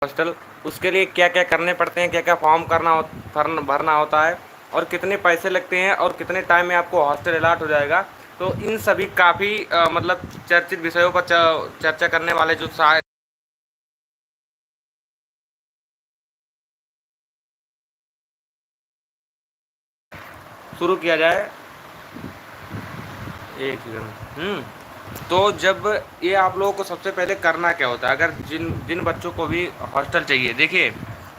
Hostel, उसके लिए क्या क्या करने पड़ते हैं, क्या क्या फॉर्म भरना होता है, और कितने पैसे लगते हैं, और कितने टाइम में आपको हॉस्टल अलाट हो जाएगा। तो इन सभी काफ़ी मतलब चर्चित विषयों पर चर्चा करने वाले जो शुरू किया जाए। एक सेकंड। तो जब ये आप लोगों को सबसे पहले करना क्या होता है, अगर जिन जिन बच्चों को भी हॉस्टल चाहिए, देखिए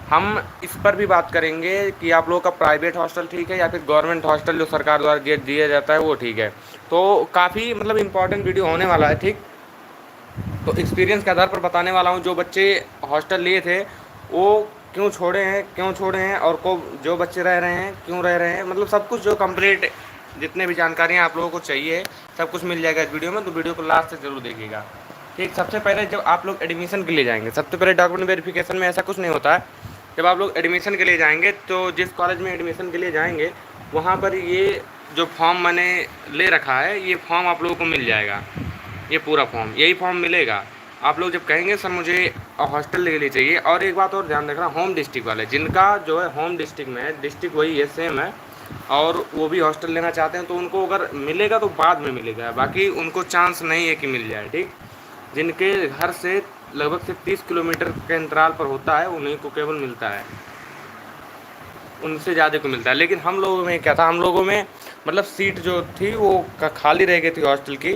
हम इस पर भी बात करेंगे कि आप लोगों का प्राइवेट हॉस्टल ठीक है या फिर गवर्नमेंट हॉस्टल जो सरकार द्वारा दिया जाता है वो ठीक है। तो काफ़ी मतलब इम्पोर्टेंट वीडियो होने वाला है, ठीक। तो एक्सपीरियंस के आधार पर बताने वाला हूँ, जो बच्चे हॉस्टल लिए थे वो क्यों छोड़े हैं, और को जो बच्चे रह रहे हैं क्यों रह रहे हैं, मतलब सब कुछ जो कंप्लीट जितने भी जानकारियाँ आप लोगों को चाहिए सब कुछ मिल जाएगा इस वीडियो में। तो वीडियो को लास्ट तक जरूर देखिएगा, ठीक। सबसे पहले जब आप लोग एडमिशन के लिए जाएंगे, सबसे पहले डॉक्यूमेंट वेरिफिकेशन में ऐसा कुछ नहीं होता है। जब आप लोग एडमिशन के लिए जाएंगे तो जिस कॉलेज में एडमिशन के लिए जाएंगे वहाँ पर ये जो फॉर्म मैंने ले रखा है, ये फॉर्म आप लोगों को मिल जाएगा। ये पूरा फॉर्म, यही फॉर्म मिलेगा। आप लोग जब कहेंगे सर मुझे हॉस्टल के लिए चाहिए, और एक बात और ध्यान रखना, होम डिस्ट्रिक्ट वाले जिनका जो है होम डिस्ट्रिक्ट में है, डिस्ट्रिक्ट वही है, सेम है, और वो भी हॉस्टल लेना चाहते हैं तो उनको अगर मिलेगा तो बाद में मिलेगा, बाकी उनको चांस नहीं है कि मिल जाए, ठीक। जिनके घर से लगभग से 30 किलोमीटर के अंतराल पर होता है उन्हीं को केवल मिलता है, उनसे ज़्यादा को मिलता है। लेकिन हम लोगों में क्या था, हम लोगों में मतलब सीट जो थी वो खाली रह गई थी हॉस्टल की,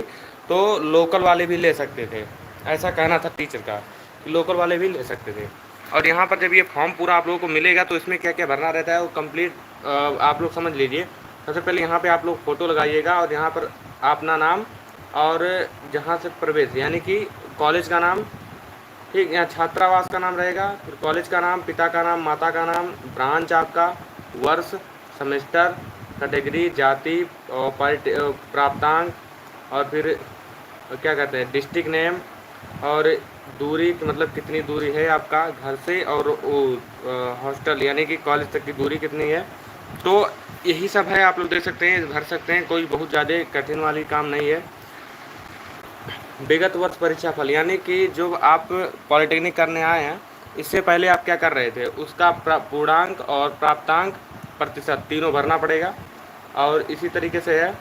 तो लोकल वाले भी ले सकते थे। ऐसा कहना था टीचर का कि लोकल वाले भी ले सकते थे। और यहाँ पर जब ये फॉर्म पूरा आप लोगों को मिलेगा तो इसमें क्या क्या भरना रहता है वो कंप्लीट आप लोग समझ लीजिए। सबसे पहले यहाँ पे आप लोग फ़ोटो लगाइएगा, और यहाँ पर अपना नाम, और जहाँ से प्रवेश यानी कि कॉलेज का नाम, ठीक। यहाँ छात्रावास का नाम रहेगा, फिर कॉलेज का नाम, पिता का नाम, माता का नाम, ब्रांच आपका, वर्ष, सेमेस्टर, कैटेगरी, जाति और प्राप्तांक, और फिर क्या कहते हैं डिस्ट्रिक्ट नेम, और दूरी मतलब कितनी दूरी है आपका घर से और हॉस्टल यानी कि कॉलेज तक की दूरी कितनी है। तो यही सब है, आप लोग देख सकते हैं, भर सकते हैं, कोई बहुत ज़्यादा कठिन वाली काम नहीं है। विगत वर्ष परीक्षा फल यानी कि जो आप पॉलिटेक्निक करने आए हैं इससे पहले आप क्या कर रहे थे उसका पूर्णांक और प्राप्तांक प्रतिशत तीनों भरना पड़ेगा। और इसी तरीके से है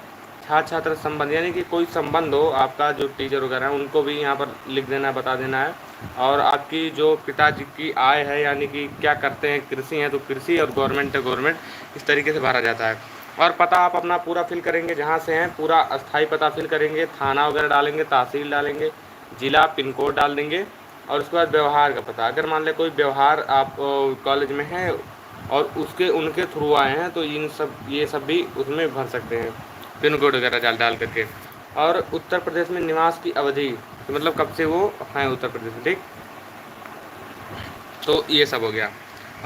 छात्र छात्र संबंध यानी कि कोई संबंध हो आपका, जो टीचर वगैरह हैं उनको भी यहाँ पर लिख देना है, बता देना है। और आपकी जो पिताजी की आय है यानी कि क्या करते हैं, कृषि है तो कृषि, और गवर्नमेंट है गवर्नमेंट, इस तरीके से भरा जाता है। और पता आप अपना पूरा फिल करेंगे, जहाँ से हैं पूरा अस्थाई पता फिल करेंगे, थाना वगैरह डालेंगे, तहसील डालेंगे, ज़िला, पिन कोड डाल देंगे। और उसके बाद व्यवहार का पता, अगर मान लें कोई व्यवहार आप कॉलेज में है और उसके उनके थ्रू आए हैं तो ये सब भी उसमें भर सकते हैं, पिन कोड वगैरह डाल करके। और उत्तर प्रदेश में निवास की अवधि तो मतलब कब से वो हैं उत्तर प्रदेश में, ठीक। तो ये सब हो गया।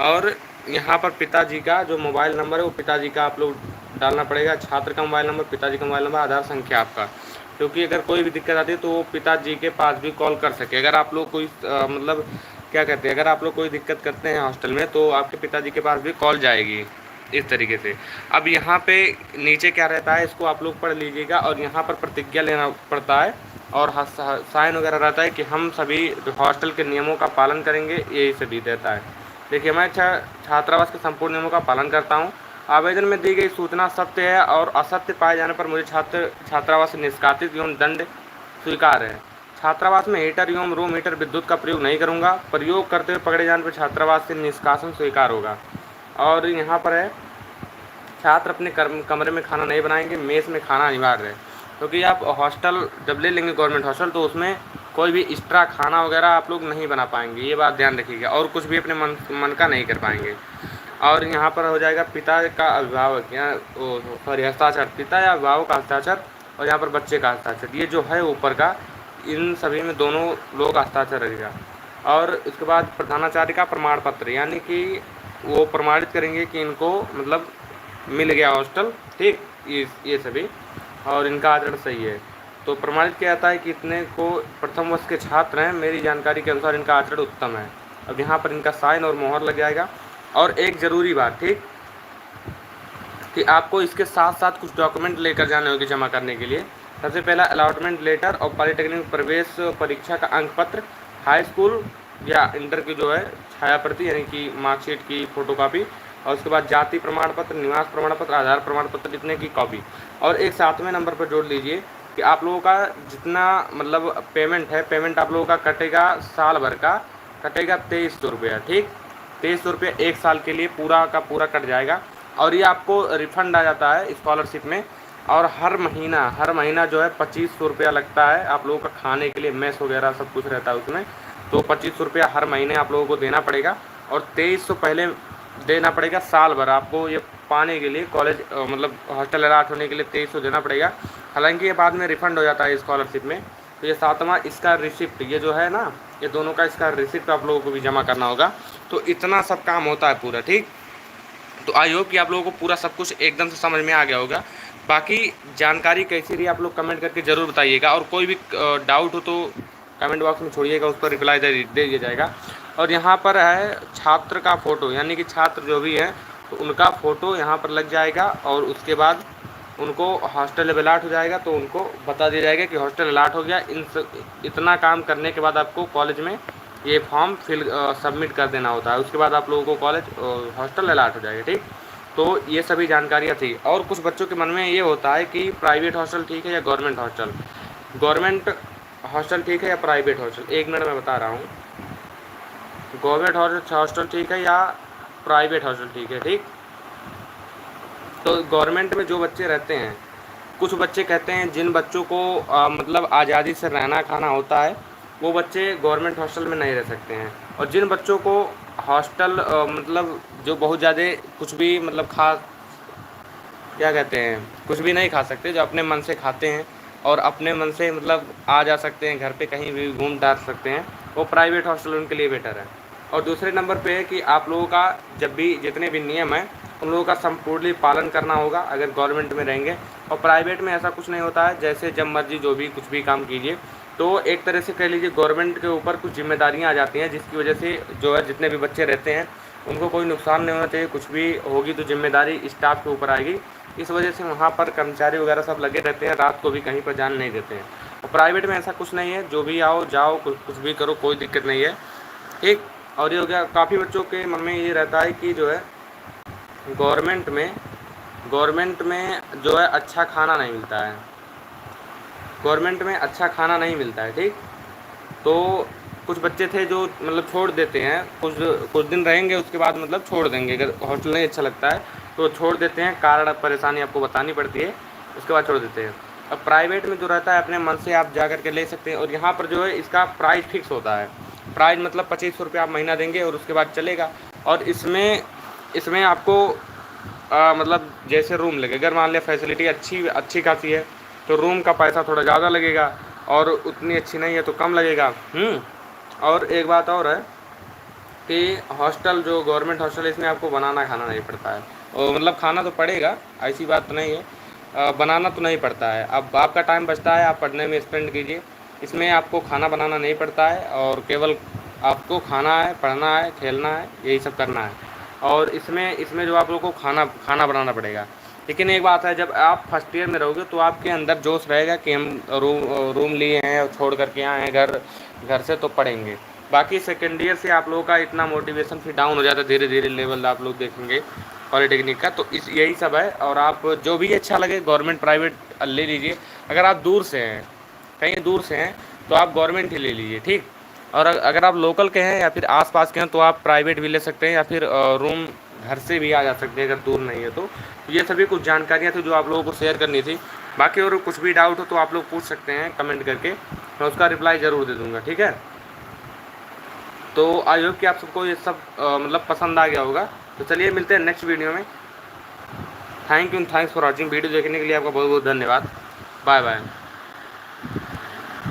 और यहाँ पर पिताजी का जो मोबाइल नंबर है वो पिताजी का आप लोग डालना पड़ेगा, छात्र का मोबाइल नंबर, पिताजी का मोबाइल नंबर, आधार संख्या आपका, क्योंकि अगर कोई भी दिक्कत आती है तो वो पिताजी के पास भी कॉल कर सके। अगर आप लोग कोई मतलब क्या कहते हैं, अगर आप लोग कोई दिक्कत करते हैं हॉस्टल में तो आपके पिताजी के पास भी कॉल जाएगी, इस तरीके से। अब यहाँ पे नीचे क्या रहता है इसको आप लोग पढ़ लीजिएगा, और यहाँ पर प्रतिज्ञा लेना पड़ता है और साइन वगैरह रहता है कि हम सभी हॉस्टल के नियमों का पालन करेंगे, यही सभी रहता है। देखिए मैं छात्रावास के संपूर्ण नियमों का पालन करता हूँ। आवेदन में दी गई सूचना सत्य है और असत्य पाए जाने पर मुझे छात्रावास से निष्कासित एवं दंड स्वीकार है। छात्रावास में हीटर एवं रूम हीटर विद्युत का प्रयोग नहीं करूँगा। प्रयोग करते हुए पकड़े जाने पर छात्रावास से निष्कासन स्वीकार होगा। और यहाँ पर है छात्र अपने कमरे में खाना नहीं बनाएंगे, मेस में खाना अनिवार्य है, क्योंकि आप हॉस्टल जब ले लेंगे गवर्नमेंट हॉस्टल तो उसमें कोई भी एक्स्ट्रा खाना वगैरह आप लोग नहीं बना पाएंगे, ये बात ध्यान रखिएगा, और कुछ भी अपने मन का नहीं कर पाएंगे। और यहाँ पर हो जाएगा पिता का अभिभावक या सॉरी हस्ताक्षर, पिता या अभिभावक का हस्ताक्षर, और यहाँ पर बच्चे का हस्ताक्षर, ये जो है ऊपर का, इन सभी में दोनों लोग हस्ताक्षर रहेगा। और उसके बाद प्रधानाचार्य का प्रमाण पत्र यानी कि वो प्रमाणित करेंगे कि इनको मतलब मिल गया हॉस्टल, ठीक, ये सभी, और इनका आचरण सही है। तो प्रमाणित किया जाता है कि इतने को प्रथम वर्ष के छात्र हैं, मेरी जानकारी के अनुसार इनका आचरण उत्तम है। अब यहाँ पर इनका साइन और मोहर लग जाएगा। और एक ज़रूरी बात, ठीक, कि आपको इसके साथ साथ कुछ डॉक्यूमेंट लेकर जाने होंगे जमा करने के लिए। सबसे पहला अलॉटमेंट लेटर और पॉलिटेक्निक प्रवेश परीक्षा का अंक पत्र, हाई स्कूल या इंटर की जो है छाया प्रति यानी कि मार्कशीट की फ़ोटोकॉपी, और उसके बाद जाति प्रमाण पत्र, निवास प्रमाण पत्र, आधार प्रमाण पत्र इतने की कॉपी। और एक 7वें नंबर पर जोड़ लीजिए कि आप लोगों का जितना मतलब पेमेंट है, पेमेंट आप लोगों का कटेगा साल भर का, कटेगा 2300 रुपया, ठीक। 2300 रुपया 1 साल के लिए पूरा का पूरा कट जाएगा, और ये आपको रिफ़ंड आ जाता है स्कॉलरशिप में। और हर महीना जो है 2500 रुपया लगता है आप लोगों का खाने के लिए, मेस वगैरह सब कुछ रहता है उसमें। तो 2500 रुपया हर महीने आप लोगों को देना पड़ेगा, और 2300 पहले देना पड़ेगा साल भर आपको ये पाने के लिए, कॉलेज मतलब हॉस्टल अलॉट होने के लिए 2300 देना पड़ेगा। हालांकि ये बाद में रिफ़ंड हो जाता है स्कॉलरशिप में। तो ये 7वां इसका रिसिप्ट, ये जो है ना, ये दोनों का इसका रिसिप्ट आप लोगों को भी जमा करना होगा। तो इतना सब काम होता है पूरा, ठीक। तो आई होप कि आप लोगों को पूरा सब कुछ एकदम से समझ में आ गया होगा। बाकी जानकारी कैसी रही आप लोग कमेंट करके ज़रूर बताइएगा, और कोई भी डाउट हो तो कमेंट बॉक्स में छोड़िएगा, उस पर रिप्लाई दे दिया जाएगा। और यहाँ पर है छात्र का फ़ोटो, यानी कि छात्र जो भी है तो उनका फ़ोटो यहाँ पर लग जाएगा, और उसके बाद उनको हॉस्टल जब अलाट हो जाएगा तो उनको बता दिया जाएगा कि हॉस्टल अलाट हो गया। इतना काम करने के बाद आपको कॉलेज में ये फॉर्म सबमिट कर देना होता है, उसके बाद आप लोगों को कॉलेज हॉस्टल अलाट हो जाएगा, ठीक। तो ये सभी जानकारियाँ थी। और कुछ बच्चों के मन में ये होता है कि प्राइवेट हॉस्टल ठीक है या गवर्नमेंट हॉस्टल, गवर्नमेंट हॉस्टल ठीक है या प्राइवेट हॉस्टल। 1 मिनट में बता रहा हूँ, गवर्नमेंट हॉस्टल ठीक है या प्राइवेट हॉस्टल ठीक है, ठीक। तो गवर्नमेंट में जो बच्चे रहते हैं, कुछ बच्चे कहते हैं जिन बच्चों को मतलब आज़ादी से रहना खाना होता है, वो बच्चे गवर्नमेंट हॉस्टल में नहीं रह सकते हैं। और जिन बच्चों को हॉस्टल मतलब जो बहुत ज़्यादा कुछ भी मतलब क्या कहते हैं, कुछ भी नहीं खा सकते, जो अपने मन से खाते हैं और अपने मन से मतलब आ जा सकते हैं घर पे, कहीं भी घूम टहल सकते हैं, वो प्राइवेट हॉस्टल उनके लिए बेटर है। और दूसरे नंबर पे है कि आप लोगों का जब भी जितने भी नियम हैं उन लोगों का संपूर्णली पालन करना होगा अगर गवर्नमेंट में रहेंगे। और प्राइवेट में ऐसा कुछ नहीं होता है, जैसे जब मर्जी जो भी कुछ भी काम कीजिए। तो एक तरह से कह लीजिए गवर्नमेंट के ऊपर कुछ जिम्मेदारियाँ आ जाती हैं, जिसकी वजह से जो है जितने भी बच्चे रहते हैं उनको कोई नुकसान नहीं होना चाहिए। कुछ भी होगी तो जिम्मेदारी स्टाफ के ऊपर आएगी, इस वजह से वहाँ पर कर्मचारी वगैरह सब लगे रहते हैं, रात को भी कहीं पर जाने नहीं देते हैं। और प्राइवेट में ऐसा कुछ नहीं है, जो भी आओ जाओ कुछ भी करो, कोई दिक्कत नहीं है, ठीक। और ये हो गया। काफ़ी बच्चों के मन में ये रहता है कि जो है गवर्नमेंट में जो है अच्छा खाना नहीं मिलता है, गवर्नमेंट में अच्छा खाना नहीं मिलता है, ठीक। तो कुछ बच्चे थे जो मतलब छोड़ देते हैं, कुछ दिन रहेंगे उसके बाद मतलब छोड़ देंगे, अगर हॉस्टल नहीं अच्छा लगता है तो छोड़ देते हैं, कारण परेशानी आपको बतानी पड़ती है, उसके बाद छोड़ देते हैं। अब प्राइवेट में जो रहता है अपने मन से आप जा कर के ले सकते हैं, और यहाँ पर जो है इसका प्राइस फिक्स होता है। प्राइस मतलब 2500 रुपये आप महीना देंगे और उसके बाद चलेगा। और इसमें आपको मतलब जैसे रूम लगे, अगर मान लिया फैसिलिटी अच्छी खासी है तो रूम का पैसा थोड़ा ज़्यादा लगेगा, और उतनी अच्छी नहीं है तो कम लगेगा। और एक बात और है कि हॉस्टल जो गवर्नमेंट हॉस्टल है इसमें आपको बनाना खाना नहीं पड़ता है, और मतलब खाना तो पड़ेगा, ऐसी बात तो नहीं है, बनाना तो नहीं पड़ता है। अब आपका टाइम बचता है, आप पढ़ने में स्पेंड कीजिए, इसमें आपको खाना बनाना नहीं पड़ता है, और केवल आपको खाना है, पढ़ना है, खेलना है, यही सब करना है। और इसमें जो आप लोगों को खाना बनाना पड़ेगा। लेकिन एक बात है, जब आप फर्स्ट ईयर में रहोगे तो आपके अंदर जोश रहेगा कि हम रूम लिए हैं और छोड़ करके आए हैं घर से, तो पढ़ेंगे। बाकी सेकेंड ईयर से आप लोगों का इतना मोटिवेशन फिर डाउन हो जाता है, धीरे धीरे लेवल आप लोग देखेंगे पॉलिटेक्निक का। तो यही सब है। और आप जो भी अच्छा लगे गवर्नमेंट प्राइवेट ले लीजिए। अगर आप दूर से हैं, कहीं दूर से हैं, तो आप गवर्नमेंट ही ले लीजिए, ठीक। और अगर आप लोकल के हैं या फिर आसपास के हैं तो आप प्राइवेट भी ले सकते हैं, या फिर रूम घर से भी आ जा सकते हैं अगर दूर नहीं है तो। ये सभी कुछ जानकारियाँ थी जो आप लोगों को शेयर करनी थी। बाकी और कुछ भी डाउट हो तो आप लोग पूछ सकते हैं कमेंट करके, मैं उसका रिप्लाई ज़रूर दे दूँगा, ठीक है। तो आई होप कि आप सबको ये सब मतलब पसंद आ गया होगा। तो चलिए मिलते हैं नेक्स्ट वीडियो में। Thanks for watching. वीडियो देखने के लिए आपका बहुत बहुत धन्यवाद। Bye bye.